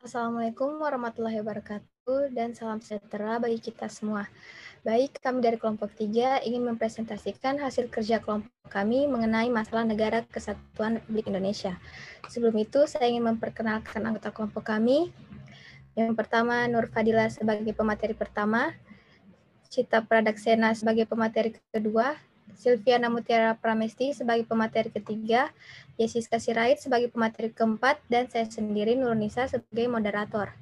Assalamualaikum warahmatullahi wabarakatuh dan salam sejahtera bagi kita semua. Baik, kami dari kelompok 3 ingin mempresentasikan hasil kerja kelompok kami mengenai masalah negara kesatuan Republik Indonesia. Sebelum itu, saya ingin memperkenalkan anggota kelompok kami. Yang pertama, Nur Fadila sebagai pemateri pertama, Cita Pradaksena sebagai pemateri kedua, Silviana Mutiara Pramesti sebagai pemateri ketiga, Yesiska Sirait sebagai pemateri keempat, dan saya sendiri Nurunisa sebagai moderator.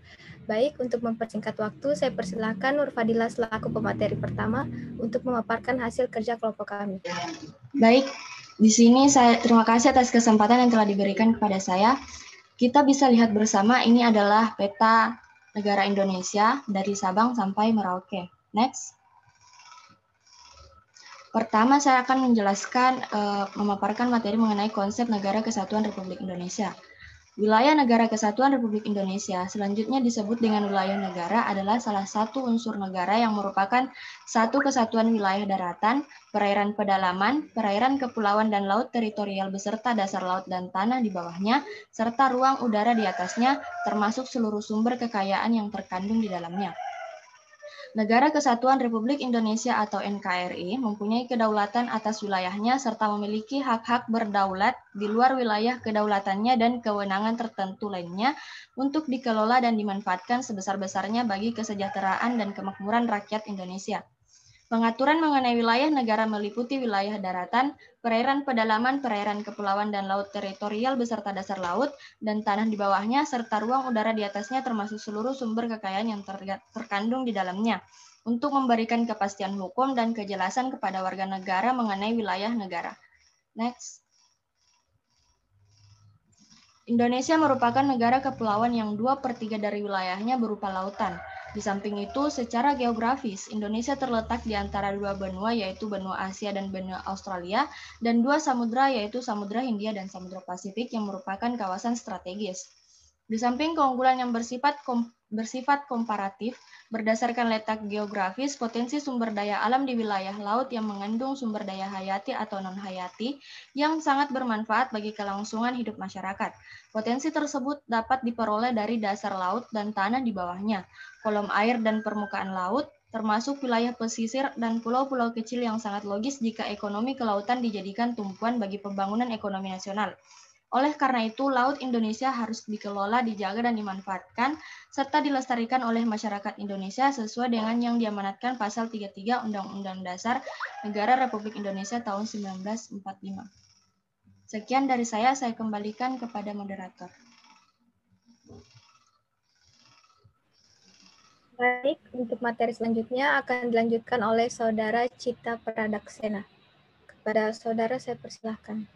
Baik, untuk mempersingkat waktu, saya persilakan Nur Fadila selaku pemateri pertama untuk memaparkan hasil kerja kelompok kami. Baik, di sini saya terima kasih atas kesempatan yang telah diberikan kepada saya. Kita bisa lihat bersama ini adalah peta negara Indonesia dari Sabang sampai Merauke. Next. Pertama, saya akan menjelaskan, memaparkan materi mengenai konsep Negara Kesatuan Republik Indonesia. Wilayah Negara Kesatuan Republik Indonesia, selanjutnya disebut dengan wilayah negara, adalah salah satu unsur negara yang merupakan satu kesatuan wilayah daratan, perairan pedalaman, perairan kepulauan dan laut teritorial beserta dasar laut dan tanah di bawahnya, serta ruang udara di atasnya, termasuk seluruh sumber kekayaan yang terkandung di dalamnya. Negara Kesatuan Republik Indonesia atau NKRI mempunyai kedaulatan atas wilayahnya serta memiliki hak-hak berdaulat di luar wilayah kedaulatannya dan kewenangan tertentu lainnya untuk dikelola dan dimanfaatkan sebesar-besarnya bagi kesejahteraan dan kemakmuran rakyat Indonesia. Pengaturan mengenai wilayah negara meliputi wilayah daratan, perairan pedalaman, perairan kepulauan dan laut teritorial beserta dasar laut dan tanah di bawahnya serta ruang udara di atasnya termasuk seluruh sumber kekayaan yang terkandung di dalamnya untuk memberikan kepastian hukum dan kejelasan kepada warga negara mengenai wilayah negara. Next. Indonesia merupakan negara kepulauan yang 2/3 dari wilayahnya berupa lautan. Di samping itu, secara geografis, Indonesia terletak di antara dua benua, yaitu benua Asia dan benua Australia, dan dua samudra, yaitu Samudra Hindia dan Samudra Pasifik, yang merupakan kawasan strategis. Di samping keunggulan yang bersifat komparatif, berdasarkan letak geografis, potensi sumber daya alam di wilayah laut yang mengandung sumber daya hayati atau non-hayati yang sangat bermanfaat bagi kelangsungan hidup masyarakat. Potensi tersebut dapat diperoleh dari dasar laut dan tanah di bawahnya, kolom air dan permukaan laut, termasuk wilayah pesisir dan pulau-pulau kecil yang sangat logis jika ekonomi kelautan dijadikan tumpuan bagi pembangunan ekonomi nasional. Oleh karena itu, Laut Indonesia harus dikelola, dijaga, dan dimanfaatkan, serta dilestarikan oleh masyarakat Indonesia sesuai dengan yang diamanatkan Pasal 33 Undang-Undang Dasar Negara Republik Indonesia tahun 1945. Sekian dari saya kembalikan kepada moderator. Baik, untuk materi selanjutnya akan dilanjutkan oleh Saudara Cita Pradaksena. Kepada Saudara saya persilahkan.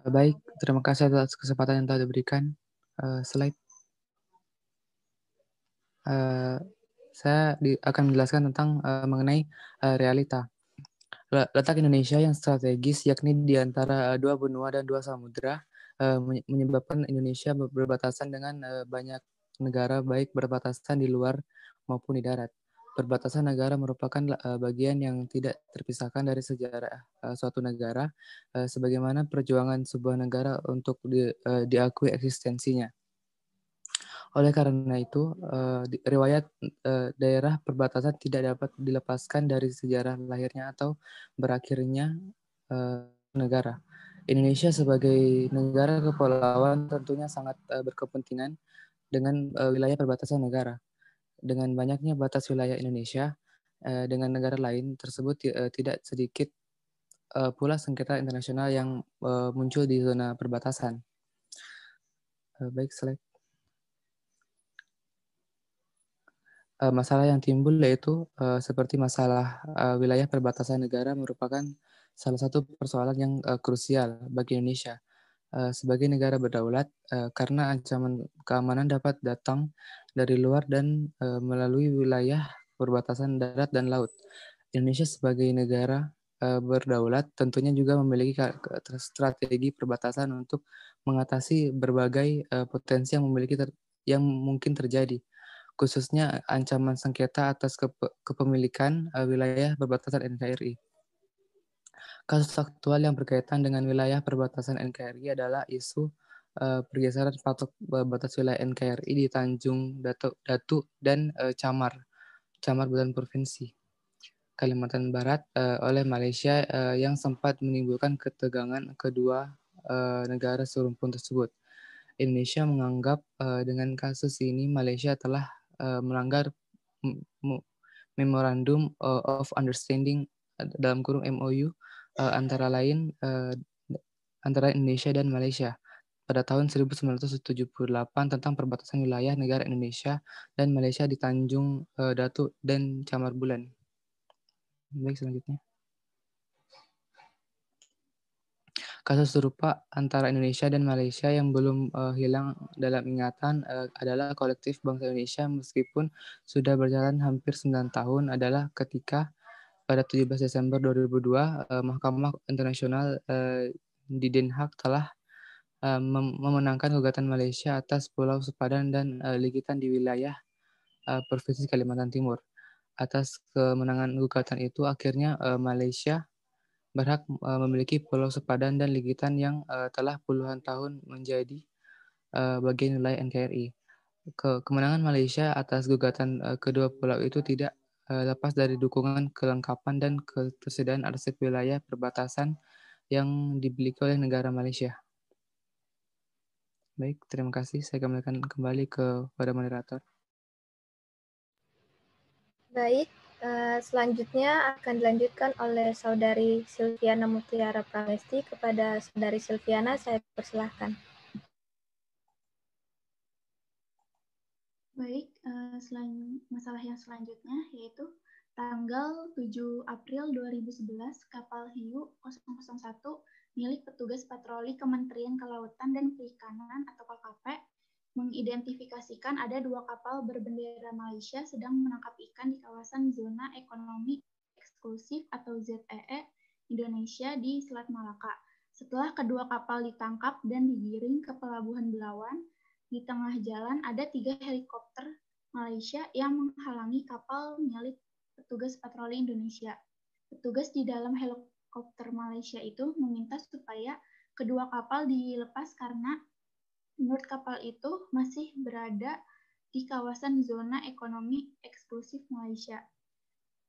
Baik, terima kasih atas kesempatan yang telah diberikan. Slide. Saya akan menjelaskan tentang mengenai realita. Letak Indonesia yang strategis, yakni di antara dua benua dan dua samudra, menyebabkan Indonesia berbatasan dengan banyak negara, baik berbatasan di luar maupun di darat. Perbatasan negara merupakan bagian yang tidak terpisahkan dari sejarah suatu negara, sebagaimana perjuangan sebuah negara untuk diakui eksistensinya. Oleh karena itu, riwayat daerah perbatasan tidak dapat dilepaskan dari sejarah lahirnya atau berakhirnya negara. Indonesia sebagai negara kepulauan tentunya sangat berkepentingan dengan wilayah perbatasan negara. Dengan banyaknya batas wilayah Indonesia dengan negara lain tersebut tidak sedikit pula sengketa internasional yang muncul di zona perbatasan. Baik, slide. Masalah yang timbul yaitu seperti masalah wilayah perbatasan negara merupakan salah satu persoalan yang krusial bagi Indonesia sebagai negara berdaulat karena ancaman keamanan dapat datang dari luar dan melalui wilayah perbatasan darat dan laut. Indonesia sebagai negara berdaulat tentunya juga memiliki strategi perbatasan untuk mengatasi berbagai potensi yang mungkin terjadi, khususnya ancaman sengketa atas kepemilikan wilayah perbatasan NKRI. Kasus aktual yang berkaitan dengan wilayah perbatasan NKRI adalah isu pergeseran patok batas wilayah NKRI di Tanjung Datu dan Camar Bulan Provinsi Kalimantan Barat oleh Malaysia yang sempat menimbulkan ketegangan kedua negara serumpun tersebut. Indonesia menganggap dengan kasus ini Malaysia telah melanggar Memorandum of Understanding dalam kurung MOU antara lain antara Indonesia dan Malaysia pada tahun 1978 tentang perbatasan wilayah negara Indonesia dan Malaysia di Tanjung Datu dan Camar Bulan. Baik, selanjutnya. Kasus serupa antara Indonesia dan Malaysia yang belum hilang dalam ingatan adalah kolektif bangsa Indonesia meskipun sudah berjalan hampir 9 tahun adalah ketika pada 17 Desember 2002 Mahkamah Internasional di Den Haag telah memenangkan gugatan Malaysia atas Pulau Sepadan dan Likitan di wilayah Provinsi Kalimantan Timur. Atas kemenangan gugatan itu akhirnya Malaysia berhak memiliki Pulau Sepadan dan Likitan yang telah puluhan tahun menjadi bagian wilayah NKRI. Kemenangan Malaysia atas gugatan kedua pulau itu tidak lepas dari dukungan kelengkapan dan ketersediaan arsip wilayah perbatasan yang dimiliki oleh negara Malaysia. Baik, terima kasih. Saya kembalikan kembali kepada moderator. Baik, selanjutnya akan dilanjutkan oleh Saudari Silviana Mutiara Pramesti. Kepada Saudari Silviana, saya persilahkan. Baik, masalah yang selanjutnya yaitu tanggal 7 April 2011, kapal Hiu 001 milik petugas patroli Kementerian Kelautan dan Perikanan atau KKP mengidentifikasikan ada 2 kapal berbendera Malaysia sedang menangkap ikan di kawasan zona ekonomi eksklusif atau ZEE Indonesia di Selat Malaka. Setelah kedua kapal ditangkap dan digiring ke Pelabuhan Belawan, di tengah jalan ada 3 helikopter Malaysia yang menghalangi kapal milik petugas patroli Indonesia. Petugas di dalam helikopter Malaysia itu meminta supaya kedua kapal dilepas karena menurut kapal itu masih berada di kawasan zona ekonomi eksklusif Malaysia.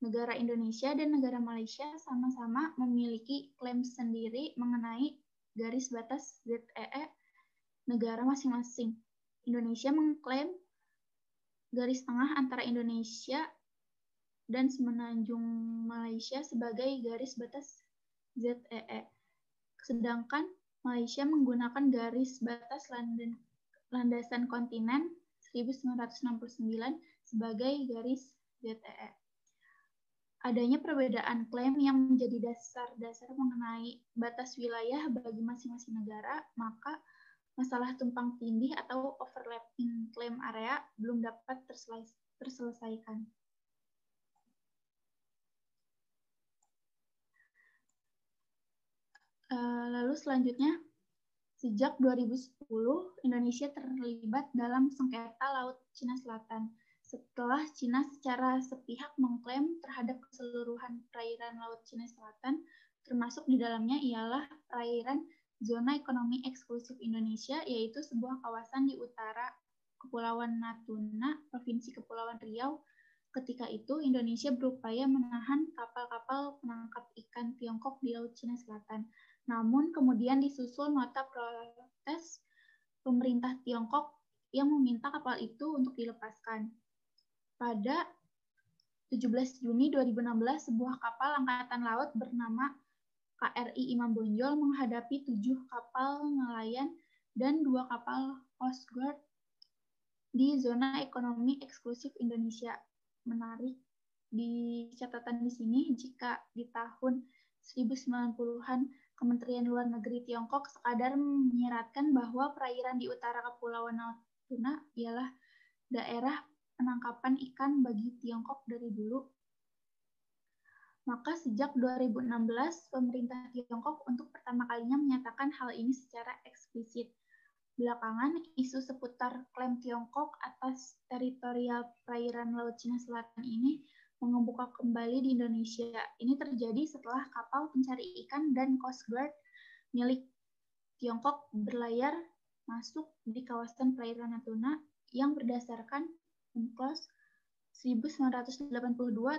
Negara Indonesia dan negara Malaysia sama-sama memiliki klaim sendiri mengenai garis batas ZEE negara masing-masing. Indonesia mengklaim garis tengah antara Indonesia dan semenanjung Malaysia sebagai garis batas ZEE. Sedangkan Malaysia menggunakan garis batas landasan kontinen 1969 sebagai garis ZEE. Adanya perbedaan klaim yang menjadi dasar-dasar mengenai batas wilayah bagi masing-masing negara, maka masalah tumpang tindih atau overlapping klaim area belum dapat terselesaikan. Lalu selanjutnya, sejak 2010, Indonesia terlibat dalam sengketa Laut Cina Selatan. Setelah Cina secara sepihak mengklaim terhadap keseluruhan perairan Laut Cina Selatan, termasuk di dalamnya ialah perairan zona ekonomi eksklusif Indonesia, yaitu sebuah kawasan di utara Kepulauan Natuna, Provinsi Kepulauan Riau. Ketika itu, Indonesia berupaya menahan kapal-kapal penangkap ikan Tiongkok di Laut Cina Selatan. Namun kemudian disusul nota protes pemerintah Tiongkok yang meminta kapal itu untuk dilepaskan. Pada 17 Juni 2016, sebuah kapal angkatan laut bernama KRI Imam Bonjol menghadapi 7 kapal nelayan dan 2 kapal Coast Guard di zona ekonomi eksklusif Indonesia. Menarik di catatan di sini, jika di tahun 1090-an Kementerian Luar Negeri Tiongkok sekadar menyiratkan bahwa perairan di utara Kepulauan Natuna ialah daerah penangkapan ikan bagi Tiongkok dari dulu. Maka sejak 2016, pemerintah Tiongkok untuk pertama kalinya menyatakan hal ini secara eksplisit. Belakangan, isu seputar klaim Tiongkok atas teritorial perairan Laut Cina Selatan ini membuka kembali di Indonesia. Ini terjadi setelah kapal pencari ikan dan Coast Guard milik Tiongkok berlayar masuk di kawasan perairan Natuna yang berdasarkan UNCLOS 1982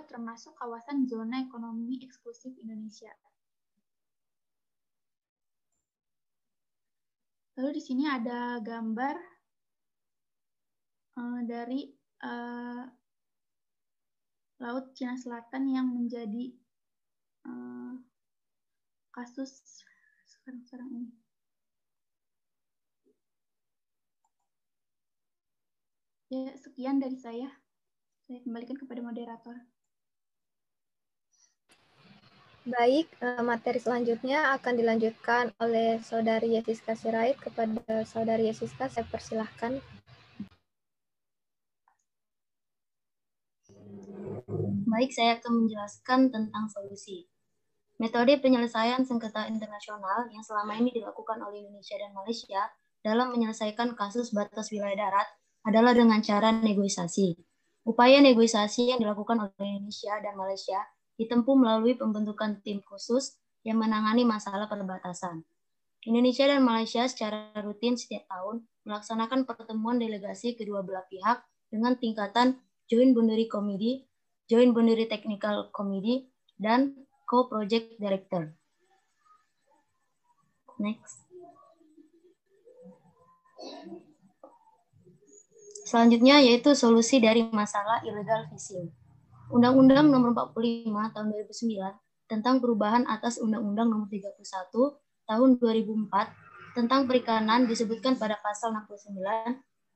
termasuk kawasan zona ekonomi eksklusif Indonesia. Lalu di sini ada gambar dari Laut Cina Selatan yang menjadi kasus sekarang ini. Ya, sekian dari saya. Saya kembalikan kepada moderator. Baik, materi selanjutnya akan dilanjutkan oleh Saudari Yesiska Sirait. Kepada Saudari Yesiska, saya persilahkan. Baik, saya akan menjelaskan tentang solusi. Metode penyelesaian sengketa internasional yang selama ini dilakukan oleh Indonesia dan Malaysia dalam menyelesaikan kasus batas wilayah darat adalah dengan cara negosiasi. Upaya negosiasi yang dilakukan oleh Indonesia dan Malaysia ditempuh melalui pembentukan tim khusus yang menangani masalah perbatasan. Indonesia dan Malaysia secara rutin setiap tahun melaksanakan pertemuan delegasi kedua belah pihak dengan tingkatan Joint Boundary Committee, Joint Boundary Technical Committee, dan Co-Project Director. Next. Selanjutnya yaitu solusi dari masalah illegal fishing. Undang-Undang Nomor 45 Tahun 2009 tentang perubahan atas Undang-Undang Nomor 31 Tahun 2004 tentang perikanan disebutkan pada pasal 69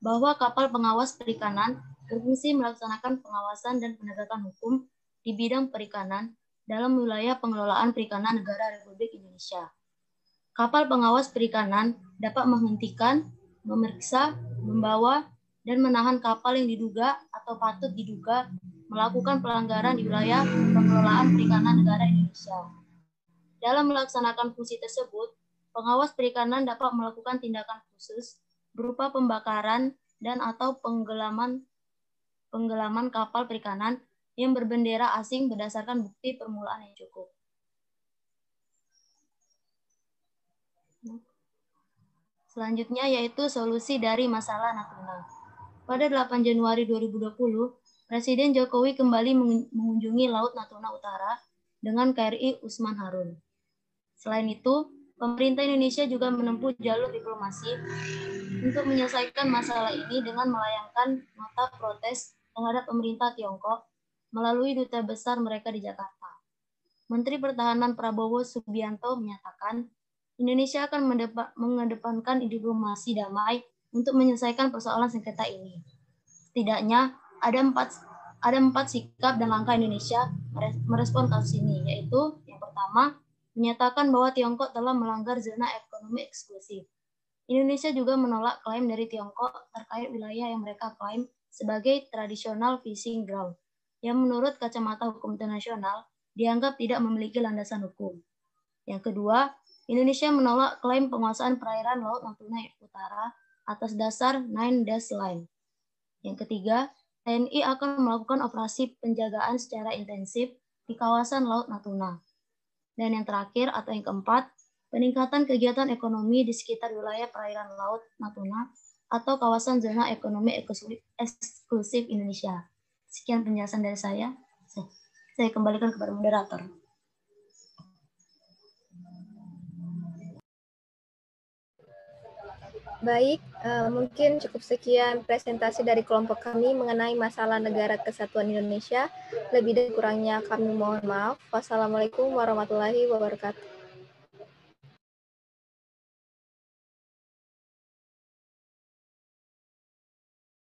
bahwa kapal pengawas perikanan berfungsi melaksanakan pengawasan dan penegakan hukum di bidang perikanan dalam wilayah pengelolaan perikanan negara Republik Indonesia. Kapal pengawas perikanan dapat menghentikan, memeriksa, membawa, dan menahan kapal yang diduga atau patut diduga melakukan pelanggaran di wilayah pengelolaan perikanan negara Indonesia. Dalam melaksanakan fungsi tersebut, pengawas perikanan dapat melakukan tindakan khusus berupa pembakaran dan atau penggelaman kapal perikanan yang berbendera asing berdasarkan bukti permulaan yang cukup. Selanjutnya yaitu solusi dari masalah Natuna. Pada 8 Januari 2020, Presiden Jokowi kembali mengunjungi Laut Natuna Utara dengan KRI Usman Harun. Selain itu, pemerintah Indonesia juga menempuh jalur diplomasi untuk menyelesaikan masalah ini dengan melayangkan nota protes terhadap pemerintah Tiongkok melalui duta besar mereka di Jakarta. Menteri Pertahanan Prabowo Subianto menyatakan, Indonesia akan mengedepankan diplomasi damai untuk menyelesaikan persoalan sengketa ini. Setidaknya ada empat sikap dan langkah Indonesia merespon kasus ini, yaitu yang pertama, menyatakan bahwa Tiongkok telah melanggar zona ekonomi eksklusif. Indonesia juga menolak klaim dari Tiongkok terkait wilayah yang mereka klaim sebagai traditional fishing ground, yang menurut kacamata hukum internasional dianggap tidak memiliki landasan hukum. Yang kedua, Indonesia menolak klaim penguasaan perairan Laut Natuna Utara atas dasar 9 Dash Line. Yang ketiga, TNI akan melakukan operasi penjagaan secara intensif di kawasan Laut Natuna. Dan yang terakhir atau yang keempat, peningkatan kegiatan ekonomi di sekitar wilayah perairan Laut Natuna atau kawasan zona ekonomi eksklusif Indonesia. Sekian penjelasan dari saya. Saya kembalikan kepada moderator. Baik, mungkin cukup sekian presentasi dari kelompok kami mengenai masalah Negara Kesatuan Indonesia. Lebih dan kurangnya kami mohon maaf. Wassalamualaikum warahmatullahi wabarakatuh.